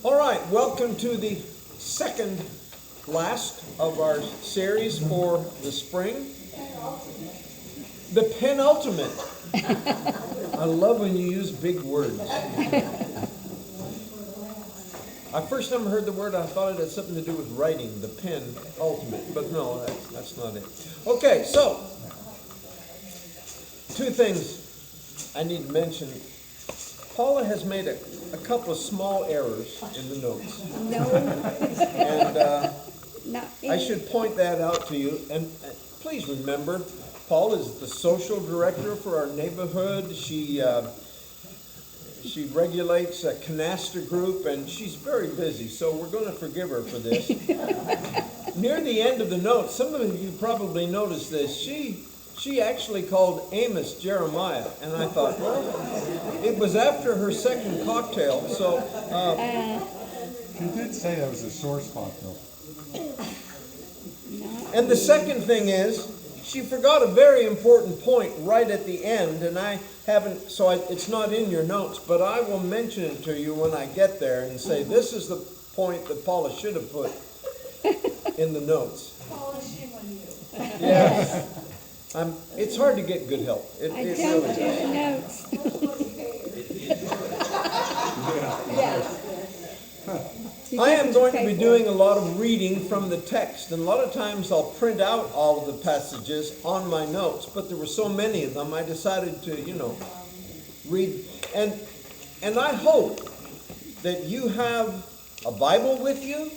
All right, welcome to the second last of our series for the spring. The penultimate. I love when you use big words. I first time I heard the word, I thought it had something to do with writing, the pen ultimate, but no, that's not it. Okay, so, two things I need to mention. Paula has made a couple of small errors in the notes. No. And I should point that out to you. And please remember, Paula is the social director for our neighborhood. She regulates a canasta group, and she's very busy, so we're going to forgive her for this. Near the end of the note, some of you probably noticed this, she actually called Amos Jeremiah, and I thought, well, it was after her second cocktail, so... She did say that was a sore spot, though. And the second thing is, she forgot a very important point right at the end, and I haven't, so it's not in your notes, but I will mention it to you when I get there and say, this is the point that Paula should have put in the notes. Paula, shame on you. Yeah. It's hard to get good help. I don't do the notes. I am going to be doing a lot of reading from the text, and a lot of times I'll print out all of the passages on my notes, but there were so many of them, I decided to, read. And I hope that you have a Bible with you,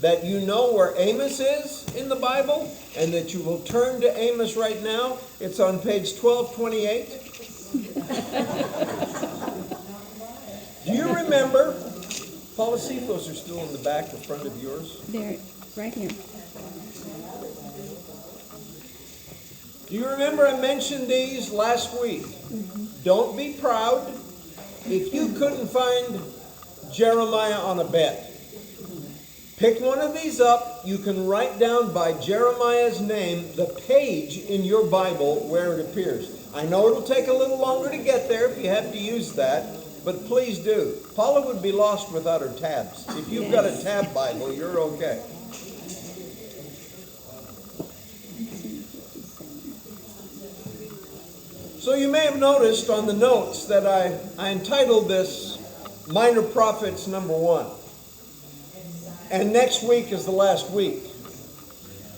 that you know where Amos is in the Bible, and that you will turn to Amos right now. It's on page 1228. Do you remember, Paula, see if those are still in the back, the front of yours? They're right here. Do you remember I mentioned these last week? Mm-hmm. Don't be proud. If you couldn't find Jeremiah on a bet, pick one of these up. You can write down by Jeremiah's name the page in your Bible where it appears. I know it'll take a little longer to get there if you have to use that, but please do. Paula would be lost without her tabs. If you've got a tab Bible, you're okay. So you may have noticed on the notes that I entitled this Minor Prophets number 1. And next week is the last week.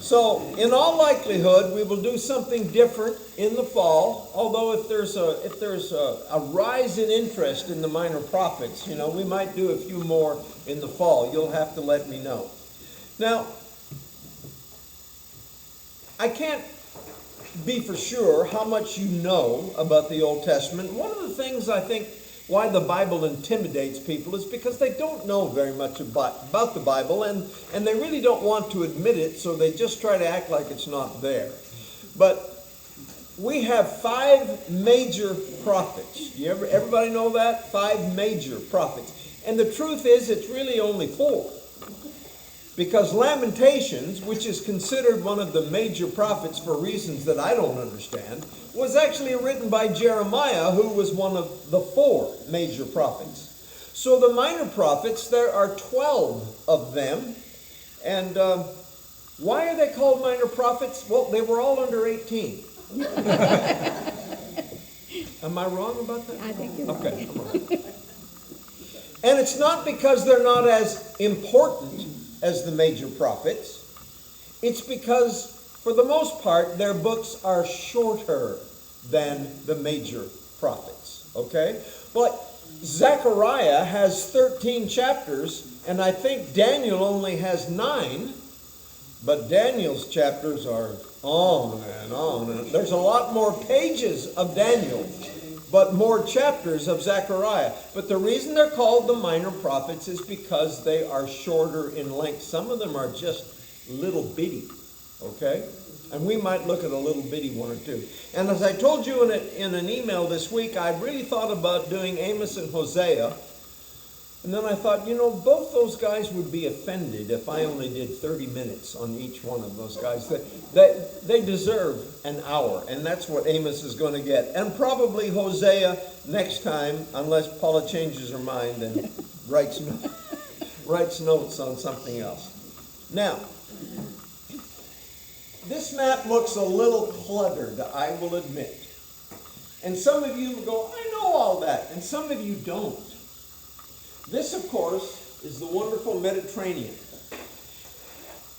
So, in all likelihood, we will do something different in the fall. Although, if there's a rise in interest in the minor prophets, we might do a few more in the fall. You'll have to let me know. Now, I can't be for sure how much you know about the Old Testament. One of the things I think why the Bible intimidates people is because they don't know very much about the Bible, and they really don't want to admit it, so they just try to act like it's not there. But we have 5 major prophets. Everybody know that? 5 major prophets. And the truth is, it's really only 4. Because Lamentations, which is considered one of the major prophets for reasons that I don't understand, was actually written by Jeremiah, who was one of the 4 major prophets. So the minor prophets, there are 12 of them. And why are they called minor prophets? Well, they were all under 18. Am I wrong about that? I think you're okay. right. I'm right. And it's not because they're not as important as the major prophets. It's because, for the most part, their books are shorter than the major prophets. Okay? But Zechariah has 13 chapters, and I think Daniel only has 9. But Daniel's chapters are on and on. And there's a lot more pages of Daniel, but more chapters of Zechariah. But the reason they're called the minor prophets is because they are shorter in length. Some of them are just little bitty, okay? And we might look at a little bitty one or two. And as I told you in an email this week, I really thought about doing Amos and Hosea. And then I thought, both those guys would be offended if I only did 30 minutes on each one of those guys. They deserve an hour, and that's what Amos is going to get. And probably Hosea next time, unless Paula changes her mind and writes me. writes notes on something else. Now, this map looks a little cluttered, I will admit. And some of you go, I know all that, and some of you don't. This, of course, is the wonderful Mediterranean.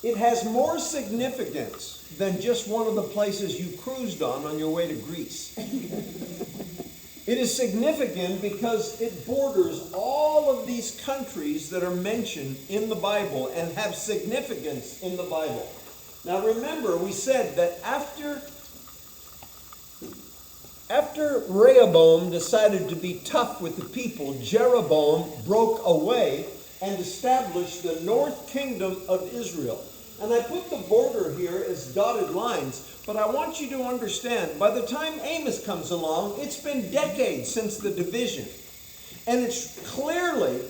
It has more significance than just one of the places you cruised on your way to Greece. It is significant because it borders all of these countries that are mentioned in the Bible and have significance in the Bible. Now remember, we said that after Rehoboam decided to be tough with the people, Jeroboam broke away and established the north kingdom of Israel. And I put the border here as dotted lines, but I want you to understand, by the time Amos comes along, it's been decades since the division. And it's clearly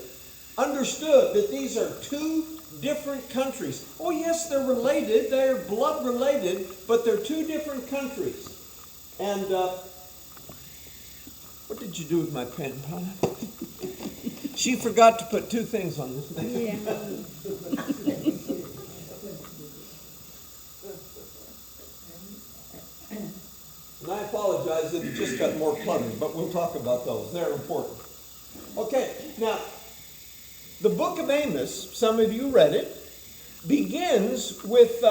understood that these are two different countries. Oh yes, they're related, they're blood related, but they're two different countries. And what did you do with my pen, Paula? She forgot to put two things on this thing. Yeah. And I apologize that it just got more cluttered, but we'll talk about those. They're important. Okay, now, the book of Amos, some of you read it, begins with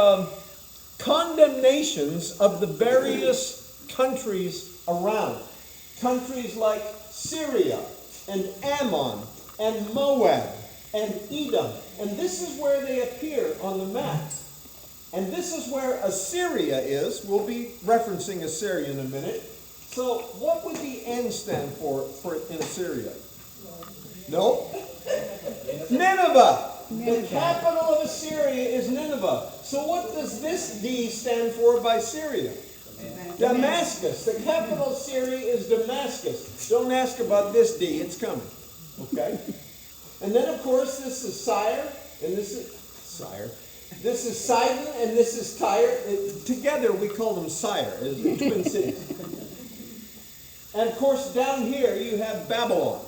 condemnations of the various countries around. Countries like Syria and Ammon and Moab and Edom. And this is where they appear on the map. And this is where Assyria is. We'll be referencing Assyria in a minute. So what would the N stand for in Assyria? No? Nineveh. The capital of Assyria is Nineveh. So what does this D stand for by Syria? Damascus. The capital of Syria is Damascus. Don't ask about this D. It's coming. Okay? And then, of course, this is Syre, and this is Syre. This is Sidon, and this is Tyre. Together, we call them Syre, as the twin cities. And, of course, down here, you have Babylon.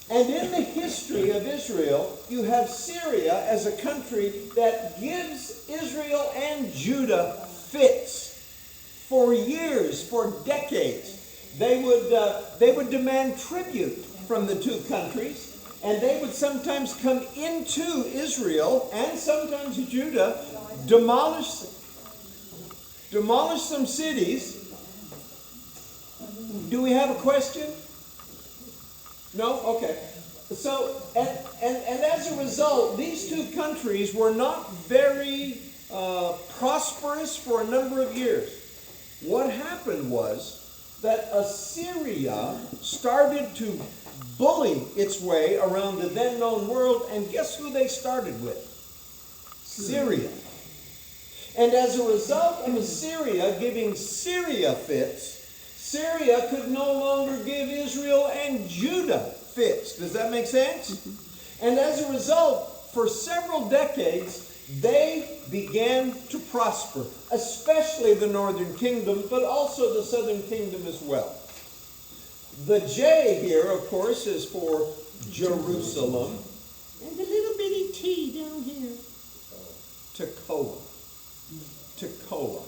And in the history of Israel, you have Syria as a country that gives Israel and Judah fits for years, for decades. They would demand tribute from the two countries. And they would sometimes come into Israel and sometimes Judah, demolish some cities. Do we have a question? No? Okay. So, and as a result, these two countries were not very prosperous for a number of years. What happened was that Assyria started to bully its way around the then known world, and guess who they started with? Syria. And as a result of Assyria giving Syria fits, Syria could no longer give Israel and Judah fits. Does that make sense? And as a result, for several decades, they began to prosper, especially the northern kingdom, but also the southern kingdom as well. The J here, of course, is for Jerusalem. And the little bitty T down here. Tekoa. Tekoa.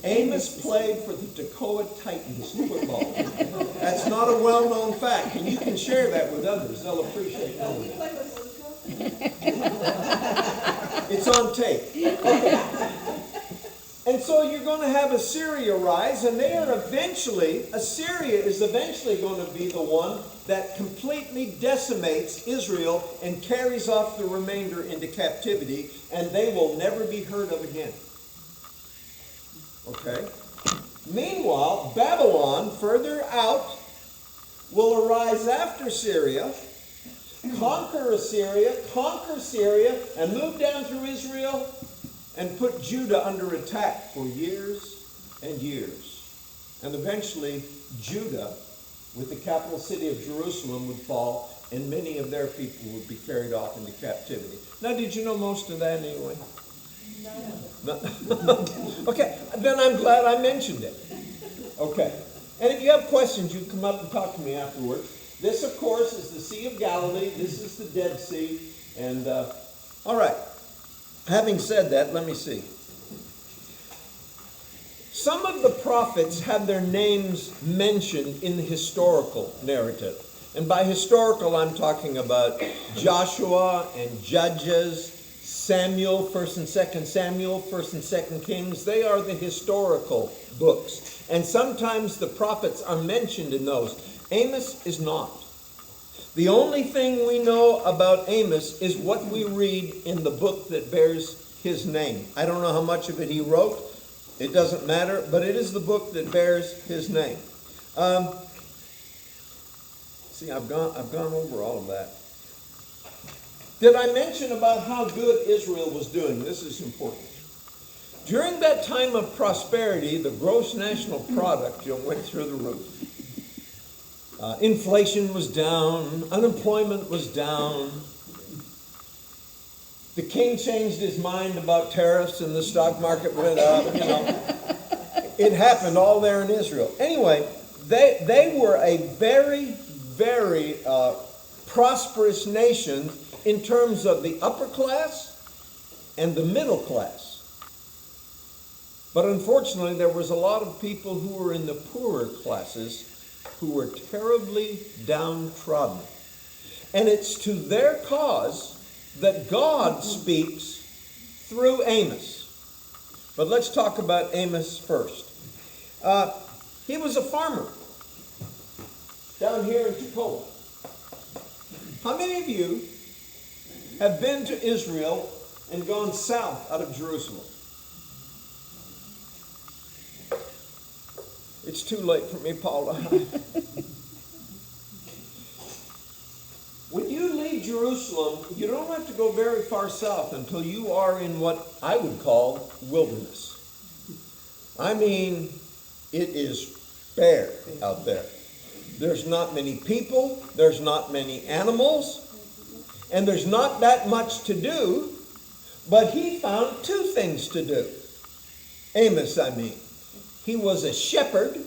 Amos played for the Tekoa Titans football. That's not a well-known fact, and you can share that with others. They'll appreciate knowing that. It's on tape. Okay. And so you're going to have Assyria rise, and Assyria is eventually going to be the one that completely decimates Israel and carries off the remainder into captivity, and they will never be heard of again. Okay? Meanwhile, Babylon, further out, will arise after Syria, conquer Syria, and move down through Israel, and put Judah under attack for years and years. And eventually, Judah, with the capital city of Jerusalem, would fall, and many of their people would be carried off into captivity. Now, did you know most of that anyway? No. Okay, then I'm glad I mentioned it. Okay. And if you have questions, you can come up and talk to me afterwards. This, of course, is the Sea of Galilee. This is the Dead Sea. And, all right. Having said that, let me see. Some of the prophets have their names mentioned in the historical narrative. And by historical, I'm talking about Joshua and Judges, Samuel, 1st and 2nd Samuel, 1st and 2nd Kings. They are the historical books. And sometimes the prophets are mentioned in those. Amos is not. The only thing we know about Amos is what we read in the book that bears his name. I don't know how much of it he wrote. It doesn't matter, but it is the book that bears his name. See, I've gone over all of that. Did I mention about how good Israel was doing? This is important. During that time of prosperity, the gross national product went through the roof. Inflation was down. Unemployment was down. The king changed his mind about tariffs and the stock market went up. It happened all there in Israel. Anyway, they were a very, very prosperous nation in terms of the upper class and the middle class. But unfortunately, there was a lot of people who were in the poorer classes who were terribly downtrodden. And it's to their cause that God speaks through Amos. But let's talk about Amos first. He was a farmer down here in Tekoa. How many of you have been to Israel and gone south out of Jerusalem? It's too late for me, Paula. When you leave Jerusalem, you don't have to go very far south until you are in what I would call wilderness. I mean, it is bare out there. There's not many people, there's not many animals, and there's not that much to do, but he found two things to do. Amos, I mean. He was a shepherd.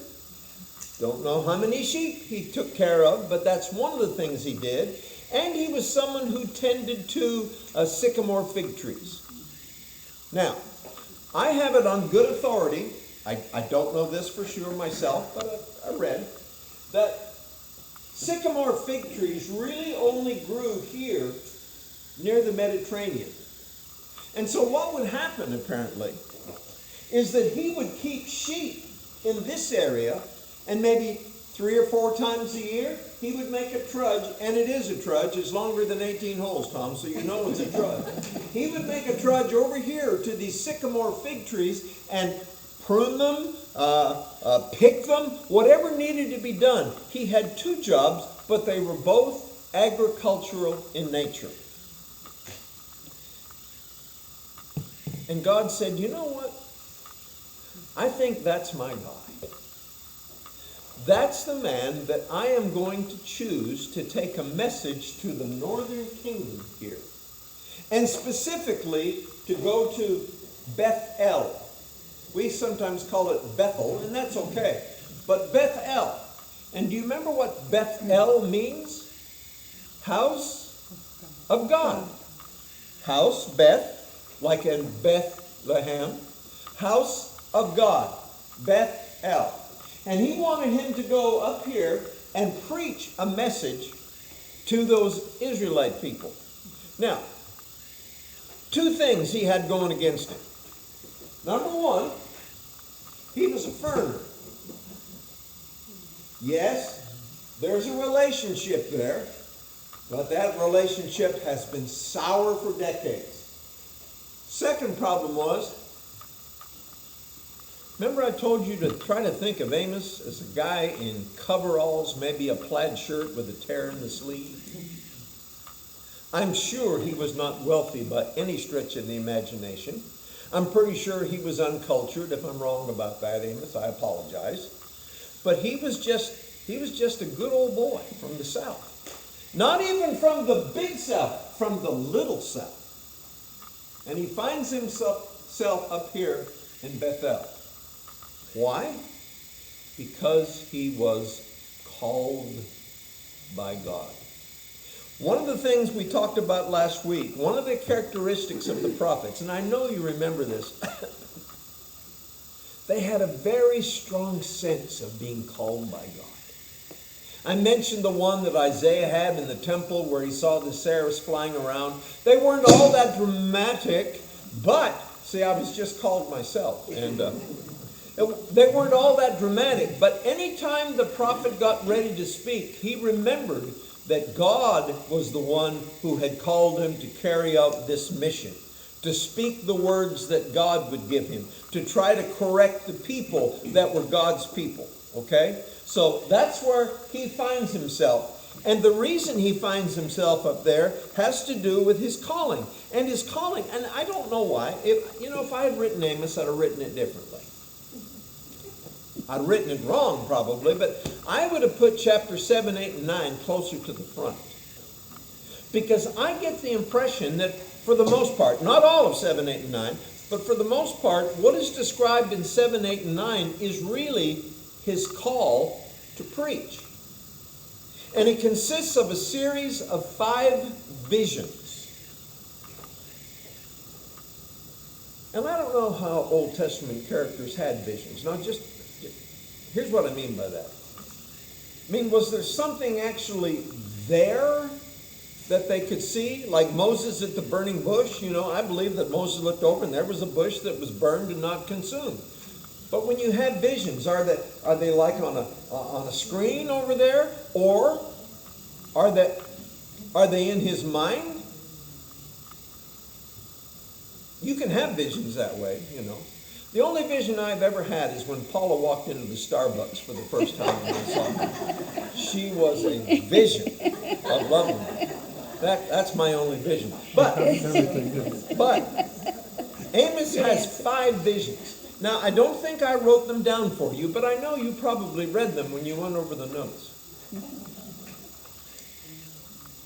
Don't know how many sheep he took care of, but that's one of the things he did. And he was someone who tended to sycamore fig trees. Now, I have it on good authority, I don't know this for sure myself, but I read, that sycamore fig trees really only grew here near the Mediterranean. And so what would happen, apparently, is that he would keep sheep in this area, and maybe 3 or 4 times a year, he would make a trudge, and it is a trudge. It's longer than 18 holes, Tom, so you know it's a trudge. He would make a trudge over here to these sycamore fig trees and prune them, pick them, whatever needed to be done. He had 2 jobs, but they were both agricultural in nature. And God said, you know what? I think that's my guy. That's the man that I am going to choose to take a message to the northern kingdom here. And specifically to go to Bethel. We sometimes call it Bethel, and that's okay. But Bethel. And do you remember what Bethel means? House of God. House, Beth, like in Bethlehem. House of God, Bethel. And he wanted him to go up here and preach a message to those Israelite people. Now, 2 things he had going against him. Number 1, he was a foreigner. Yes, there's a relationship there, but that relationship has been sour for decades. Second problem was, remember I told you to try to think of Amos as a guy in coveralls, maybe a plaid shirt with a tear in the sleeve? I'm sure he was not wealthy by any stretch of the imagination. I'm pretty sure he was uncultured. If I'm wrong about that, Amos, I apologize. But he was just a good old boy from the South. Not even from the big South, from the little South. And he finds himself up here in Bethel. Why? Because he was called by God. One of the things we talked about last week, one of the characteristics of the prophets, and I know you remember this, they had a very strong sense of being called by God. I mentioned the one that Isaiah had in the temple where he saw the seraphs flying around. They weren't all that dramatic, but, see, I was just called myself, and they weren't all that dramatic, but anytime the prophet got ready to speak, he remembered that God was the one who had called him to carry out this mission, to speak the words that God would give him, to try to correct the people that were God's people, okay? So that's where he finds himself. And the reason he finds himself up there has to do with his calling. And his calling, and I don't know why. If I had written Amos, I'd have written it differently. I'd written it wrong probably, but I would have put chapter 7, 8, and 9 closer to the front. Because I get the impression that for the most part, not all of 7, 8, and 9, but for the most part, what is described in 7, 8, and 9 is really his call to preach. And it consists of a series of 5 visions. And I don't know how Old Testament characters had visions. Now here's what I mean by that. I mean, was there something actually there that they could see? Like Moses at the burning bush? I believe that Moses looked over and there was a bush that was burned and not consumed. But when you have visions, are they like on a screen over there? Or are they in his mind? You can have visions that way, The only vision I've ever had is when Paula walked into the Starbucks for the first time when I saw her. She was a vision of loveliness. That's my only vision. But Amos has 5 visions. Now, I don't think I wrote them down for you, but I know you probably read them when you went over the notes.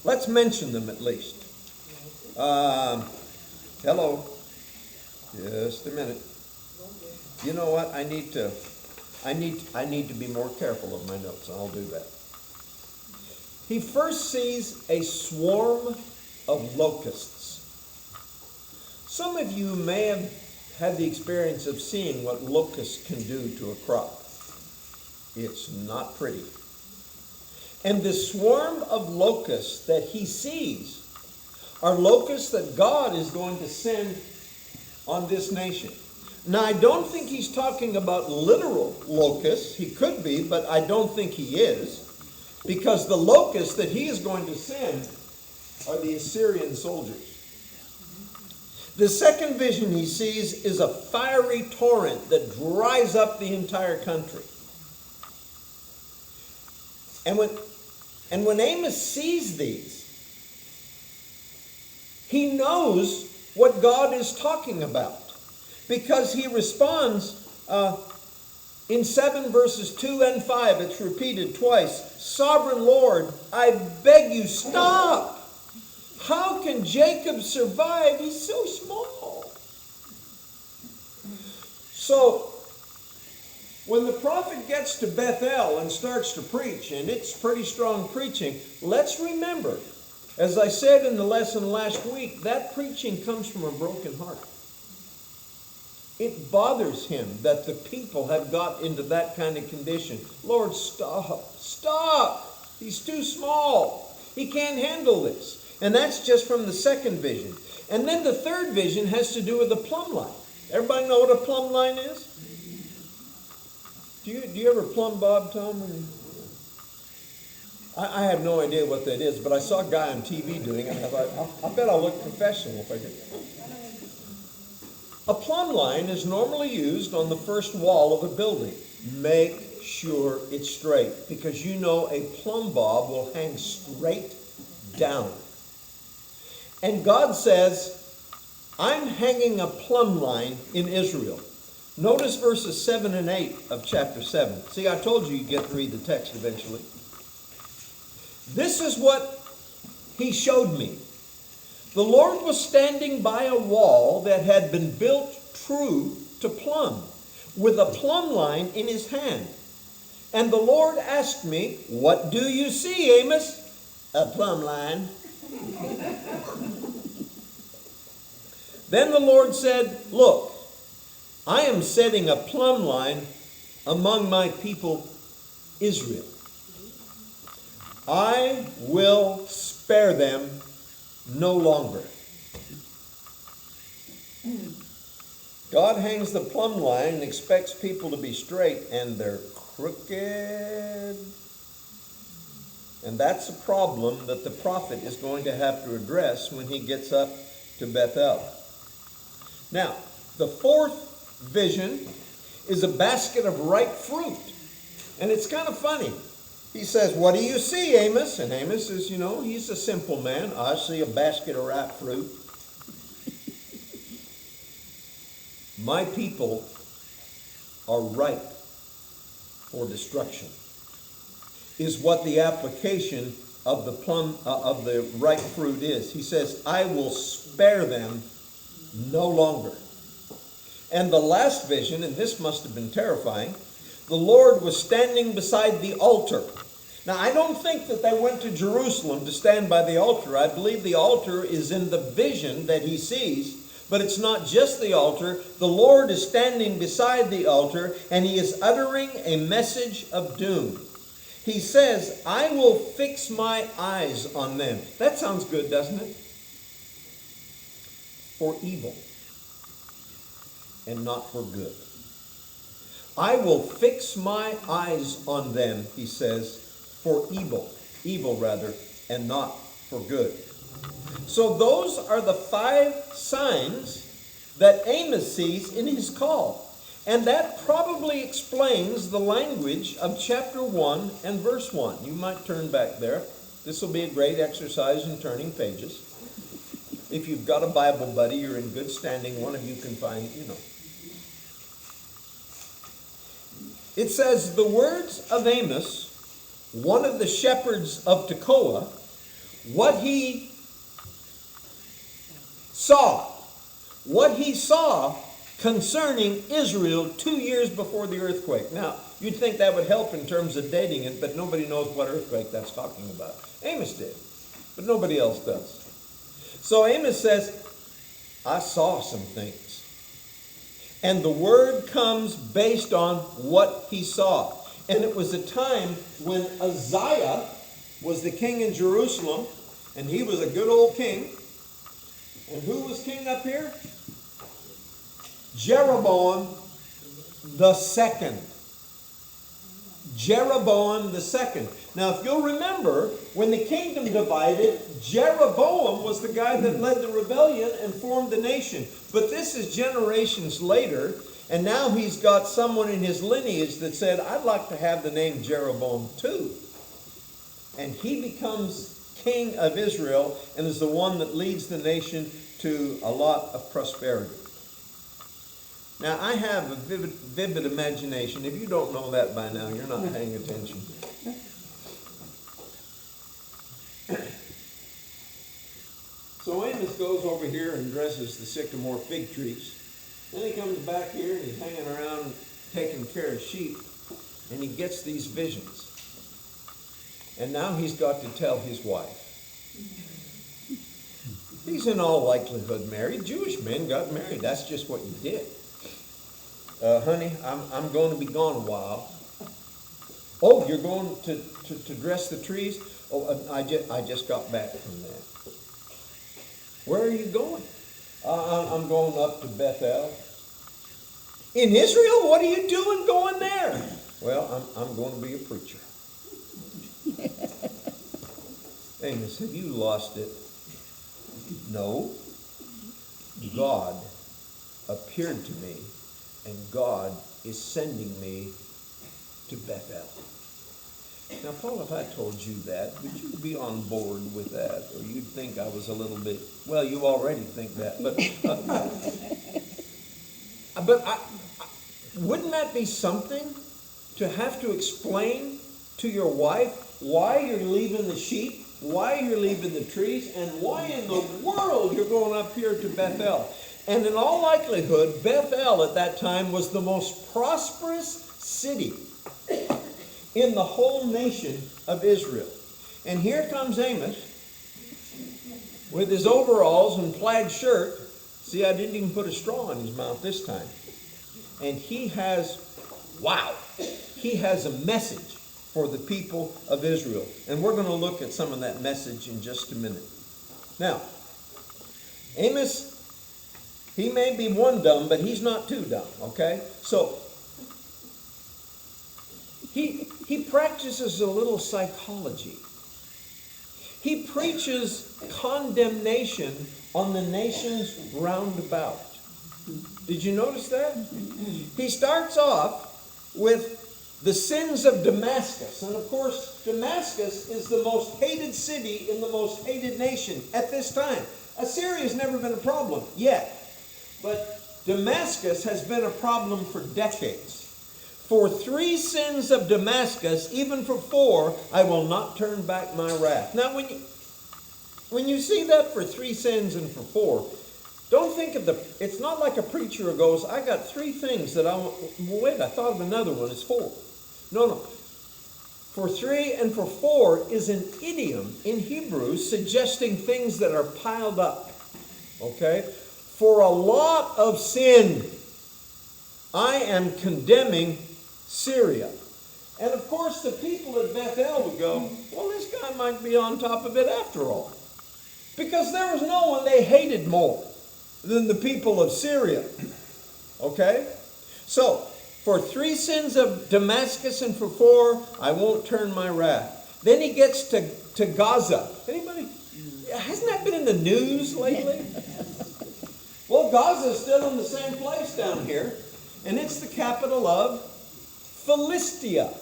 Let's mention them at least. Hello. Just a minute. You know what? I need to be more careful of my notes. I'll do that. He first sees a swarm of locusts. Some of you may have had the experience of seeing what locusts can do to a crop. It's not pretty. And the swarm of locusts that he sees are locusts that God is going to send on this nation. Now, I don't think he's talking about literal locusts. He could be, but I don't think he is. Because the locusts that he is going to send are the Assyrian soldiers. The second vision he sees is a fiery torrent that dries up the entire country. And when Amos sees these, he knows what God is talking about. Because he responds in 7 verses 2 and 5, it's repeated twice. Sovereign Lord, I beg you, stop. How can Jacob survive? He's so small. So, when the prophet gets to Bethel and starts to preach, and it's pretty strong preaching, let's remember, as I said in the lesson last week, that preaching comes from a broken heart. It bothers him that the people have got into that kind of condition. Lord, stop. Stop. He's too small. He can't handle this. And that's just from the second vision. And then the third vision has to do with the plumb line. Everybody know what a plumb line is? Do you ever plumb bob, Tom? I have no idea what that is, but I saw a guy on TV doing it, and I thought, I bet I'll look professional if I do. A plumb line is normally used on the first wall of a building. Make sure it's straight, because you know a plumb bob will hang straight down. And God says, I'm hanging a plumb line in Israel. Notice verses 7 and 8 of chapter 7. See, I told you you'd get to read the text eventually. This is what he showed me. The Lord was standing by a wall that had been built true to plumb, with a plumb line in his hand. And the Lord asked me, what do you see, Amos? a plumb line. Then the Lord said, look, I am setting a plumb line among my people Israel. I will spare them no longer. God hangs the plumb line and expects people to be straight, and they're crooked. And that's a problem that the prophet is going to have to address when he gets up to Bethel. Now, the fourth vision is a basket of ripe fruit. And it's kind of funny. He says, what do you see, Amos? And Amos is, he's a simple man. I see a basket of ripe fruit. My people are ripe for destruction, is what the application of the ripe fruit is. He says, I will spare them no longer. And the last vision, and this must have been terrifying, the Lord was standing beside the altar. Now, I don't think that they went to Jerusalem to stand by the altar. I believe the altar is in the vision that he sees. But it's not just the altar. The Lord is standing beside the altar, and he is uttering a message of doom. He says, I will fix my eyes on them. That sounds good, doesn't it? For evil and not for good. I will fix my eyes on them, he says, for evil, and not for good. So those are the 5 signs that Amos sees in his call. And that probably explains the language of chapter 1 and verse 1. You might turn back there. This will be a great exercise in turning pages. If you've got a Bible buddy, you're in good standing. One of you can find, It says, the words of Amos, one of the shepherds of Tekoa, what he saw concerning Israel 2 years before the earthquake. Now, you'd think that would help in terms of dating it, but nobody knows what earthquake that's talking about. Amos did, but nobody else does. So Amos says, I saw some things. And the word comes based on what he saw. And it was a time when Uzziah was the king in Jerusalem, and he was a good old king. And who was king up here? Jeroboam the second. Jeroboam the second. Now, if you'll remember, when the kingdom divided, Jeroboam was the guy that led the rebellion and formed the nation. But this is generations later, and now he's got someone in his lineage that said, I'd like to have the name Jeroboam too. And he becomes king of Israel and is the one that leads the nation to a lot of prosperity. Now, I have a vivid imagination. If you don't know that by now, you're not paying attention. So Amos goes over here and dresses the sycamore fig trees. Then he comes back here and he's hanging around taking care of sheep. And he gets these visions. And now he's got to tell his wife. He's in all likelihood married. Jewish men got married. That's just what you did. Honey, I'm going to be gone a while. Oh, you're going to dress the trees? Oh, I just got back from that. Where are you going? I'm going up to Bethel. In Israel? What are you doing going there? Well, I'm going to be a preacher. Amos, have you lost it? No. God appeared to me, and God is sending me to Bethel. Now, Paul, if I told you that, would you be on board with that? Or you'd think I was a little bit, well, you already think that. But wouldn't that be something to have to explain to your wife why you're leaving the sheep, why you're leaving the trees, and why in the world you're going up here to Bethel? And in all likelihood, Bethel at that time was the most prosperous city in the whole nation of Israel. And here comes Amos with his overalls and plaid shirt. See, I didn't even put a straw in his mouth this time. And he has a message for the people of Israel. And we're going to look at some of that message in just a minute. Now, Amos, he may be one dumb, but he's not too dumb, okay? So, he practices a little psychology. He preaches condemnation on the nations round about. Did you notice that? He starts off with the sins of Damascus. And of course, Damascus is the most hated city in the most hated nation at this time. Assyria has never been a problem yet. But Damascus has been a problem for decades. For 3 sins of Damascus, even for 4, I will not turn back my wrath. Now, when you see that for 3 sins and for 4, don't think of it's not like a preacher who goes, I got 3 things that I want. Wait, I thought of another one. It's 4. No. For 3 and for 4 is an idiom in Hebrew suggesting things that are piled up. Okay? For a lot of sin, I am condemning Syria. And of course, the people at Bethel would go, well, this guy might be on top of it after all. Because there was no one they hated more than the people of Syria. Okay? So, for 3 sins of Damascus and for 4, I won't turn my wrath. Then he gets to Gaza. Anybody? Hasn't that been in the news lately? Well, Gaza is still in the same place down here. And it's the capital of Philistia.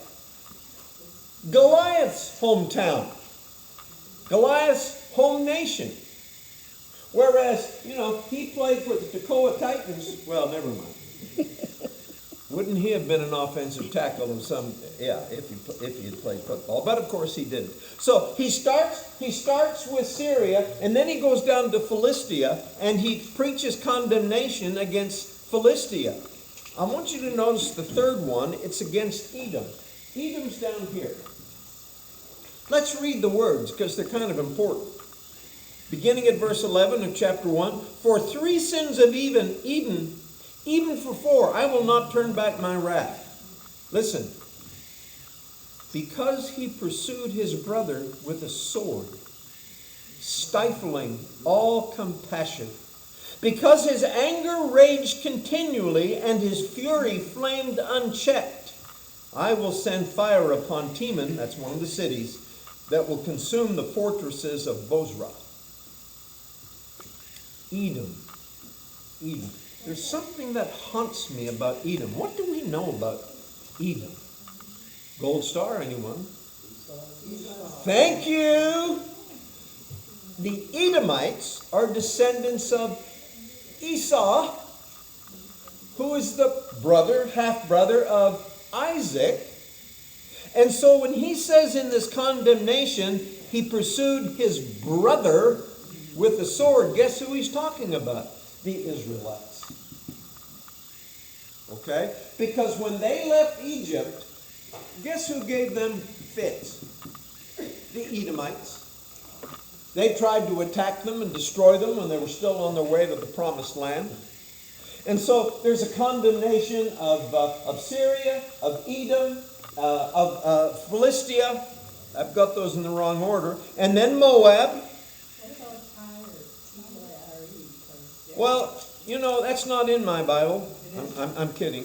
Goliath's hometown. Goliath's home nation. Whereas, he played for the Tekoa Titans. Well, never mind. Wouldn't he have been an offensive tackle in some, if he had played football. But of course he didn't. So he starts with Syria, and then he goes down to Philistia, and he preaches condemnation against Philistia. I want you to notice the third one. It's against Edom. Edom's down here. Let's read the words, because they're kind of important. Beginning at verse 11 of chapter 1. For 3 sins of Edom, even for 4, I will not turn back my wrath. Listen. Because he pursued his brother with a sword, stifling all compassion. Because his anger raged continually and his fury flamed unchecked, I will send fire upon Teman, that's one of the cities, that will consume the fortresses of Bozrah. Edom. There's something that haunts me about Edom. What do we know about Edom? Gold star, anyone? Thank you! The Edomites are descendants of Esau, who is the half-brother of Isaac. And so when he says in this condemnation, he pursued his brother with a sword, guess who he's talking about? The Israelites. Okay? Because when they left Egypt, guess who gave them fits? The Edomites. They tried to attack them and destroy them when they were still on their way to the promised land. And so there's a condemnation of Syria, of Edom, of Philistia. I've got those in the wrong order. And then Moab. What about Tyre? T-Y-R-E. Well, that's not in my Bible. I'm kidding.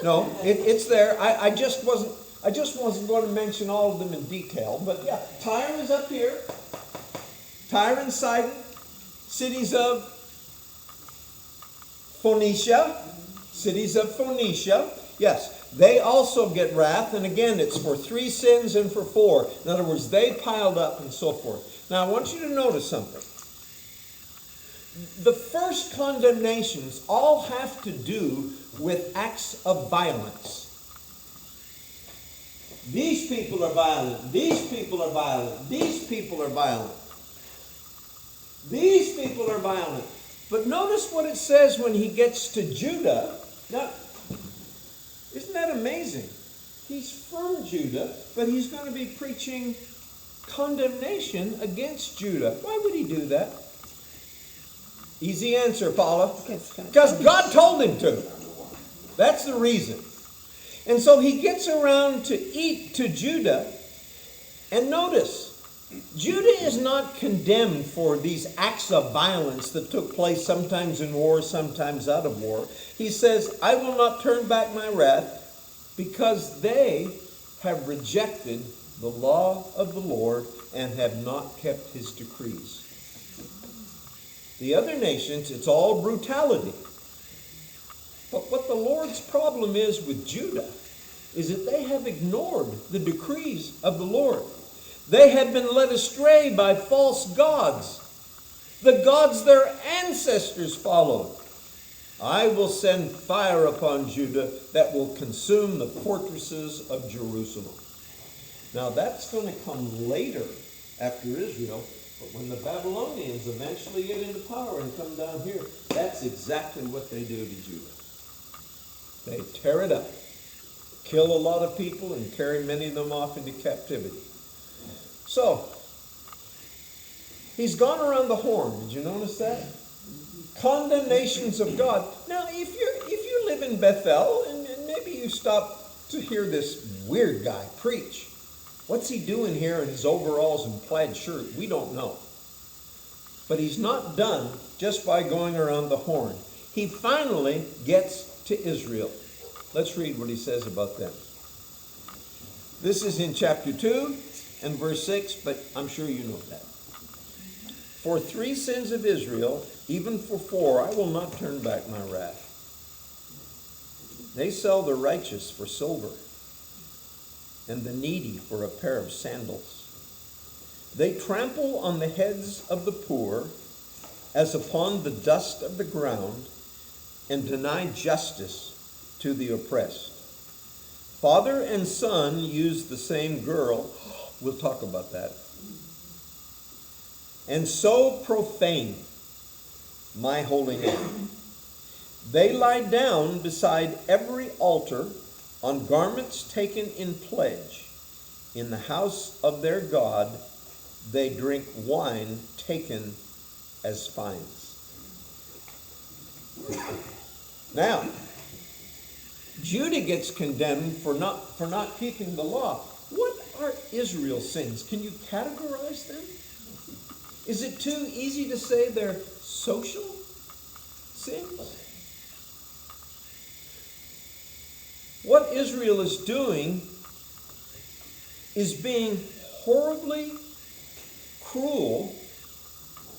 No, it's there. I just wasn't going to mention all of them in detail. But yeah, Tyre is up here. Tyre and Sidon, cities of Phoenicia. Cities of Phoenicia. Yes, they also get wrath. And again, it's for 3 sins and for 4. In other words, they piled up and so forth. Now, I want you to notice something. The first condemnations all have to do with acts of violence. These people are violent. These people are violent. These people are violent. These people are violent. But notice what it says when he gets to Judah. Now, isn't that amazing? He's from Judah, but he's going to be preaching condemnation against Judah. Why would he do that? Easy answer, Paula. Because God told him to. That's the reason. And so he gets around to Judah. And notice, Judah is not condemned for these acts of violence that took place sometimes in war, sometimes out of war. He says, I will not turn back my wrath because they have rejected the law of the Lord and have not kept his decrees. The other nations, it's all brutality. But what the Lord's problem is with Judah is that they have ignored the decrees of the Lord. They have been led astray by false gods, the gods their ancestors followed. I will send fire upon Judah that will consume the fortresses of Jerusalem. Now that's going to come later after Israel, but when the Babylonians eventually get into power and come down here, that's exactly what they do to Judah. They tear it up, kill a lot of people, and carry many of them off into captivity. So, he's gone around the horn. Did you notice that? Condemnations of God. Now, if you live in Bethel, and maybe you stop to hear this weird guy preach, what's he doing here in his overalls and plaid shirt? We don't know. But he's not done just by going around the horn. He finally gets to Israel. Let's read what he says about them. This is in chapter 2 and verse 6, but I'm sure you know that. For 3 sins of Israel, even for 4, I will not turn back my wrath. They sell the righteous for silver, and the needy for a pair of sandals. They trample on the heads of the poor as upon the dust of the ground, and deny justice to the oppressed. Father and son use the same girl. We'll talk about that. And so profane my holy name. They lie down beside every altar on garments taken in pledge. In the house of their God, they drink wine taken as fines. Now, Judah gets condemned for not keeping the law. What are Israel's sins? Can you categorize them? Is it too easy to say they're social sins? What Israel is doing is being horribly cruel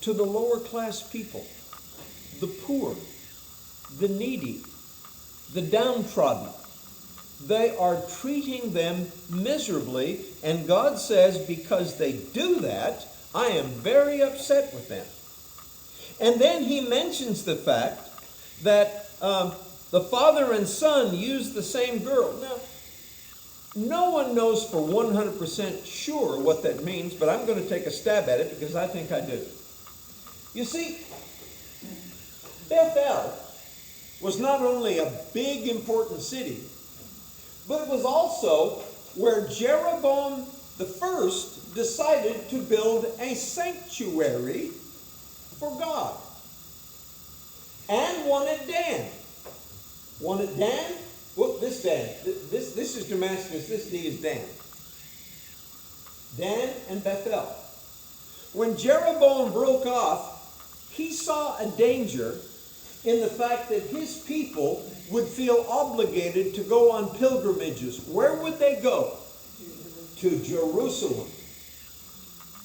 to the lower class people, the poor, the needy, the downtrodden. They are treating them miserably, and God says, because they do that, I am very upset with them. And then he mentions the fact that the father and son use the same girl. Now, no one knows for 100% sure what that means, but I'm going to take a stab at it because I think I do. You see, Bethel was not only a big, important city, but it was also where Jeroboam the first decided to build a sanctuary for God. And wanted Dan. Wanted Dan? Well, this Dan. This is Damascus. This D is Dan. Dan and Bethel. When Jeroboam broke off, he saw a danger in the fact that his people would feel obligated to go on pilgrimages. Where would they go? To Jerusalem.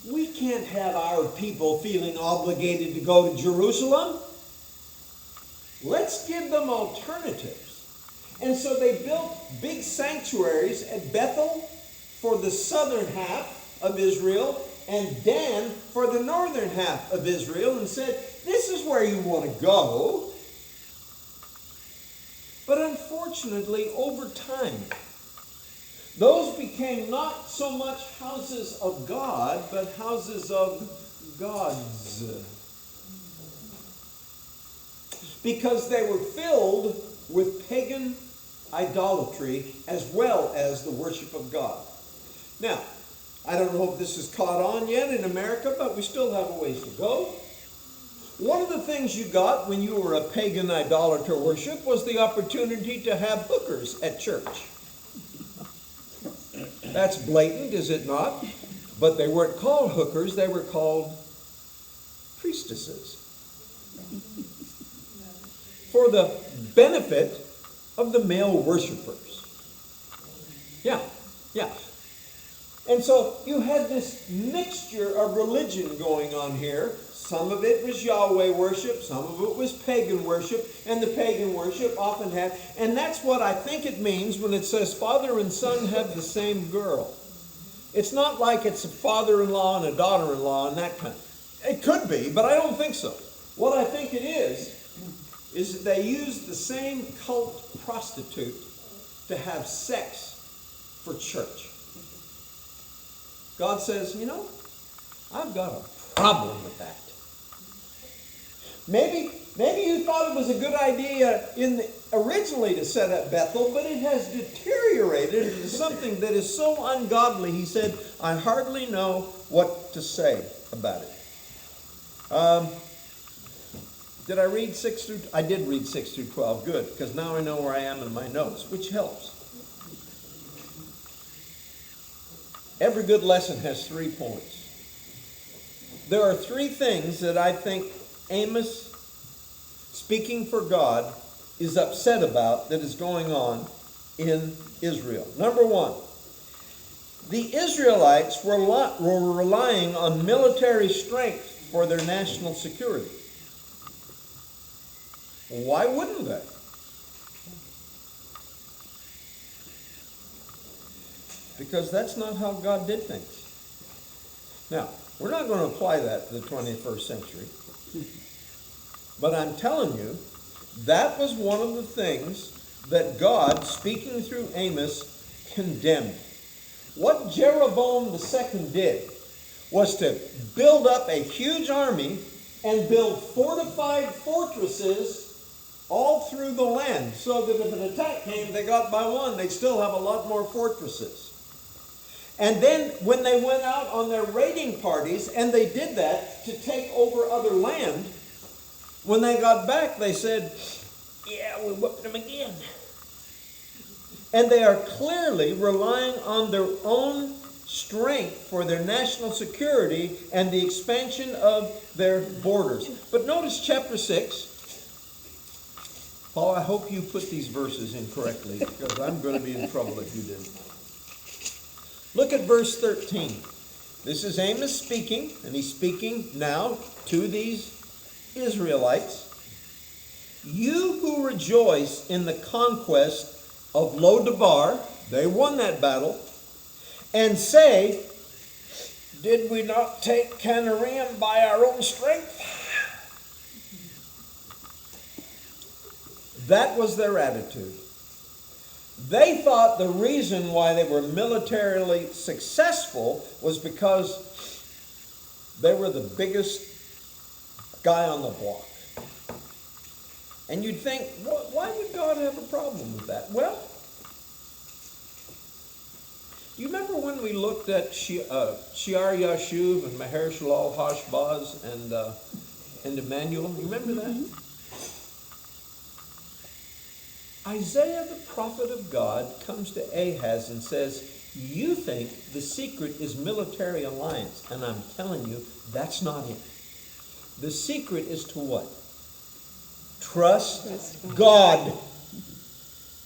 We can't have our people feeling obligated to go to Jerusalem. Let's give them alternatives. And so they built big sanctuaries at Bethel for the southern half of Israel and Dan for the northern half of Israel, and said, this is where you want to go. But unfortunately, over time, those became not so much houses of God, but houses of gods. Because they were filled with pagan idolatry as well as the worship of God. Now, I don't know if this is caught on yet in America, but we still have a ways to go. One of the things you got when you were a pagan idolater worship was the opportunity to have hookers at church. That's blatant, is it not? But they weren't called hookers, they were called priestesses. For the benefit of the male worshipers. Yeah. And so you had this mixture of religion going on here. Some of it was Yahweh worship, some of it was pagan worship, and the pagan worship often had, and that's what I think it means when it says father and son have the same girl. It's not like it's a father-in-law and a daughter-in-law and that kind. It could be, but I don't think so. What I think it is that they use the same cult prostitute to have sex for church. God says, you know, I've got a problem with that. Maybe you thought it was a good idea originally to set up Bethel, but it has deteriorated into something that is so ungodly. He said, I hardly know what to say about it. Did I read 6 through? I did read 6 through 12. Good, because now I know where I am in my notes, which helps. Every good lesson has 3 points. There are 3 things that I think Amos, speaking for God, is upset about that is going on in Israel. Number 1, the Israelites were relying on military strength for their national security. Why wouldn't they? Because that's not how God did things. Now, we're not going to apply that to the 21st century. But I'm telling you, that was one of the things that God, speaking through Amos, condemned. What Jeroboam II did was to build up a huge army and build fortified fortresses all through the land, so that if an attack came, they got by one, they'd still have a lot more fortresses. And then when they went out on their raiding parties, and they did that to take over other land, when they got back, they said, yeah, we whooped them again. And they are clearly relying on their own strength for their national security and the expansion of their borders. But notice chapter 6. Paul, I hope you put these verses in correctly, because I'm going to be in trouble if you didn't. Look at verse 13. This is Amos speaking, and he's speaking now to these Israelites. You who rejoice in the conquest of Lo-Debar, they won that battle, and say, did we not take Canarim by our own strength? That was their attitude. They thought the reason why they were militarily successful was because they were the biggest guy on the block. And you'd think, why would God have a problem with that? Well, do you remember when we looked at Shear Yashuv and Maher Shalal Hashbaz and Emmanuel? You remember that? Isaiah, the prophet of God, comes to Ahaz and says, you think the secret is military alliance. And I'm telling you, that's not it. The secret is to what? Trust God.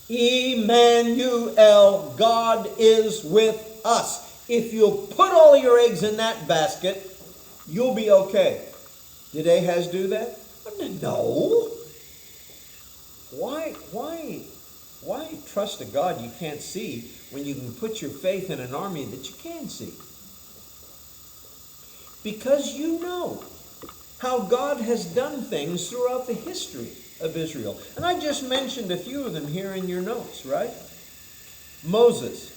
Emmanuel, God is with us. If you'll put all your eggs in that basket, you'll be okay. Did Ahaz do that? No. Why trust a God you can't see when you can put your faith in an army that you can see? Because you know how God has done things throughout the history of Israel. And I just mentioned a few of them here in your notes, right? Moses.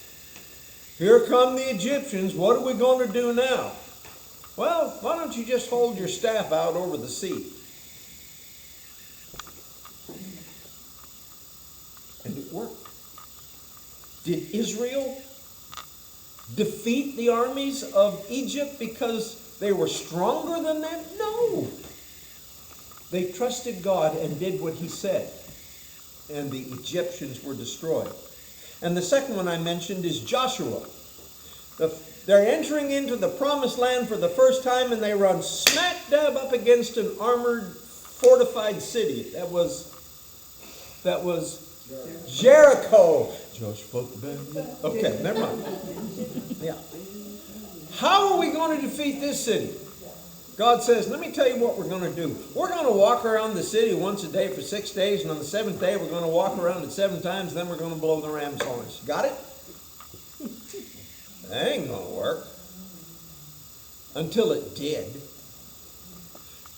Here come the Egyptians. What are we going to do now? Well, why don't you just hold your staff out over the sea? And it worked. Did Israel defeat the armies of Egypt because they were stronger than them? No. They trusted God and did what he said. And the Egyptians were destroyed. And the second one I mentioned is Joshua. They're entering into the promised land for the first time, and they run smack dab up against an armored, fortified city. That was Jericho. Okay, never mind. Yeah. How are we going to defeat this city? God says, let me tell you what we're going to do. We're going to walk around the city once a day for 6 days, and on the 7th day we're going to walk around it 7 times, then we're going to blow the ram's horns. Got it? That ain't going to work. Until it did.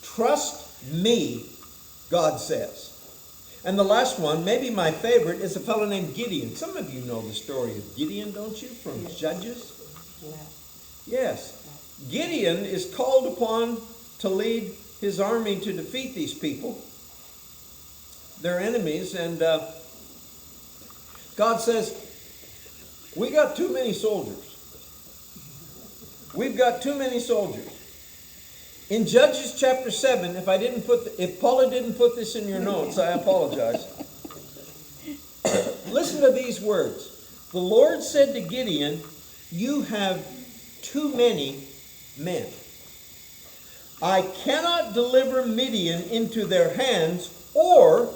Trust me, God says. And the last one, maybe my favorite, is a fellow named Gideon. Some of you know the story of Gideon, don't you, from Judges? Yes. Gideon is called upon to lead his army to defeat these people, their enemies, and God says, we got too many soldiers. We've got too many soldiers. In Judges chapter 7, if Paula didn't put this in your notes, I apologize. Listen to these words. The Lord said to Gideon, you have too many men. I cannot deliver Midian into their hands, or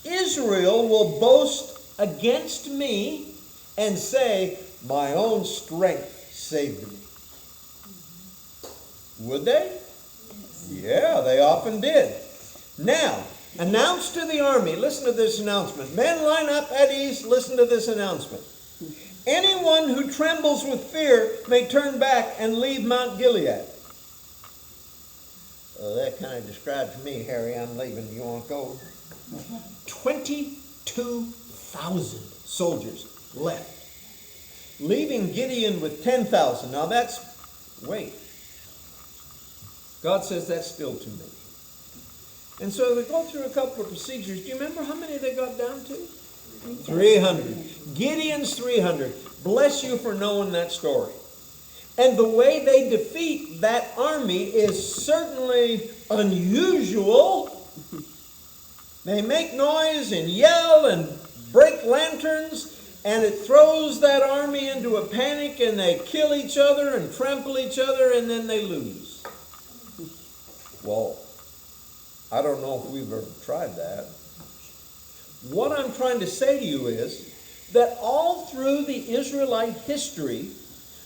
Israel will boast against me and say, my own strength saved me. Would they? Yeah, they often did. Now, announce to the army, listen to this announcement. Men, line up at ease, listen to this announcement. Anyone who trembles with fear may turn back and leave Mount Gilead. Well, that kind of describes me, Harry. I'm leaving. You want to go? 22,000 soldiers left, leaving Gideon with 10,000. Now wait. God says that's still too many. And so they go through a couple of procedures. Do you remember how many they got down to? 300. Gideon's 300. Bless you for knowing that story. And the way they defeat that army is certainly unusual. They make noise and yell and break lanterns, and it throws that army into a panic, and they kill each other and trample each other, and then they lose. Well, I don't know if we've ever tried that. What I'm trying to say to you is that all through the Israelite history,